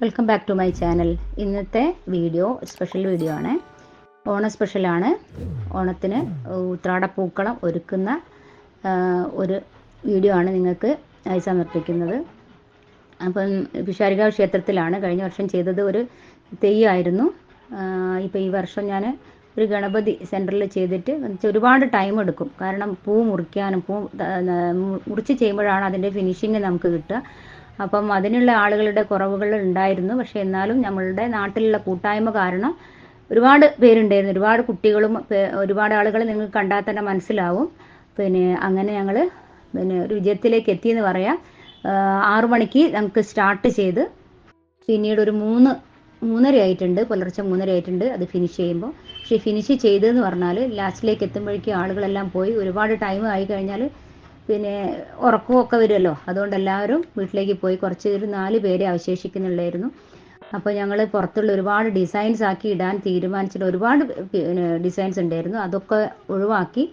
Welcome back to my channel. ഇന്നത്തെ video special video ആണ്. ഓണ സ്പെഷ്യലാണ്. ഓണത്തിന് ഉത്രാടപ്പൂക്കളം ഒരുക്കുന്ന ഒരു വീഡിയോ ആണ് നിങ്ങൾക്ക് ആയി സമർപ്പിക്കുന്നത്. അപ്പം പിഷാരികാവ് ക്ഷേത്രത്തിലാണ് കഴിഞ്ഞ വർഷം ചെയ്തത്. ഒരു തെയ്യമായിരുന്നു. ഇപ്പോൾ ഈ വർഷം ഞാൻ ഒരു ഗണപതി സെൻറ്ററിൽ ചെയ്തിട്ട് ഒരുപാട് ടൈം എടുക്കും. കാരണം പൂ മുറിക്കാനും മുറിച്ച് ചെയ്യുമ്പോഴാണ് അതിൻ്റെ ഫിനിഷിങ് നമുക്ക് കിട്ടുക. അപ്പം അതിനുള്ള ആളുകളുടെ കുറവുകൾ ഉണ്ടായിരുന്നു. പക്ഷേ എന്നാലും നമ്മളുടെ നാട്ടിലുള്ള കൂട്ടായ്മ കാരണം ഒരുപാട് പേരുണ്ടായിരുന്നു. ഒരുപാട് കുട്ടികളും ഒരുപാട് ആളുകൾ നിങ്ങൾക്ക് കണ്ടാൽ തന്നെ മനസ്സിലാവും. അങ്ങനെ ഞങ്ങൾ ഒരു വിജയത്തിലേക്ക് എത്തിയെന്ന് പറയാം. 6 മണിക്ക് നമുക്ക് സ്റ്റാർട്ട് ചെയ്ത് പിന്നീട് ഒരു 3:30 ആയിട്ടുണ്ട്, പുലർച്ചെ 3:30 ആയിട്ടുണ്ട് അത് ഫിനിഷ് ചെയ്യുമ്പോൾ. പക്ഷേ ഫിനിഷ് ചെയ്തതെന്ന് പറഞ്ഞാൽ ലാസ്റ്റിലേക്ക് എത്തുമ്പോഴേക്കും ആളുകളെല്ലാം പോയി. ഒരുപാട് ടൈം ആയി കഴിഞ്ഞാൽ ഉറക്കമൊക്കെ വരുമല്ലോ. അതുകൊണ്ട് എല്ലാവരും വീട്ടിലേക്ക് പോയി. കുറച്ച് 4 പേരെ അവശേഷിക്കുന്നുള്ളായിരുന്നു. അപ്പോൾ ഞങ്ങൾ പുറത്തുള്ള ഒരുപാട് ഡിസൈൻസ് ആക്കി ഇടാൻ തീരുമാനിച്ചിട്ട് ഒരുപാട് ഡിസൈൻസ് ഉണ്ടായിരുന്നു. അതൊക്കെ ഒഴിവാക്കി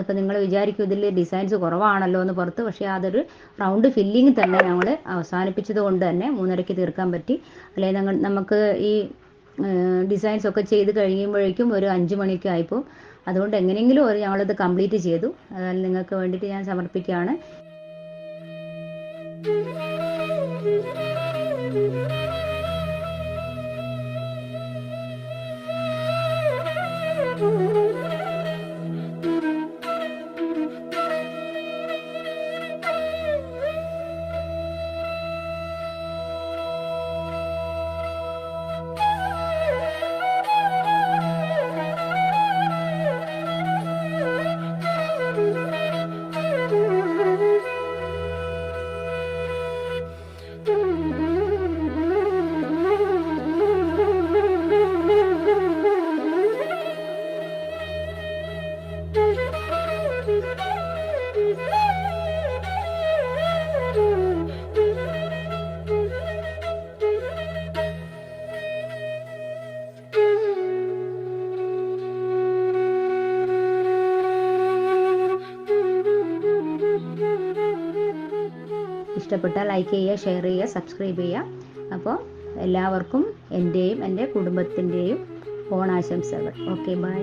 ഇപ്പം നിങ്ങൾ വിചാരിക്കും ഇതിൽ ഡിസൈൻസ് കുറവാണല്ലോ എന്ന് പുറത്ത്. പക്ഷേ അതൊരു റൗണ്ട് ഫില്ലിങ് തന്നെ ഞങ്ങൾ അവസാനിപ്പിച്ചത് കൊണ്ട് തന്നെ 3:30 തീർക്കാൻ പറ്റി. അല്ലെങ്കിൽ നമുക്ക് ഈ ഡിസൈൻസ് ഒക്കെ ചെയ്ത് കഴിയുമ്പോഴേക്കും ഒരു 5 മണിയൊക്കെ ആയിപ്പോൾ. അതുകൊണ്ട് എങ്ങനെയെങ്കിലും ഞങ്ങളിത് കംപ്ലീറ്റ് ചെയ്തു. അതായത് നിങ്ങൾക്ക് വേണ്ടിയിട്ട് ഞാൻ സമർപ്പിക്കുകയാണ്. ഇഷ്ടപ്പെട്ടാൽ ലൈക്ക് ചെയ്യുക, ഷെയർ ചെയ്യുക, സബ്സ്ക്രൈബ് ചെയ്യുക. അപ്പോൾ എല്ലാവർക്കും എൻ്റെയും എൻ്റെ കുടുംബത്തിൻ്റെയും ഓണാശംസകൾ. Okay, by.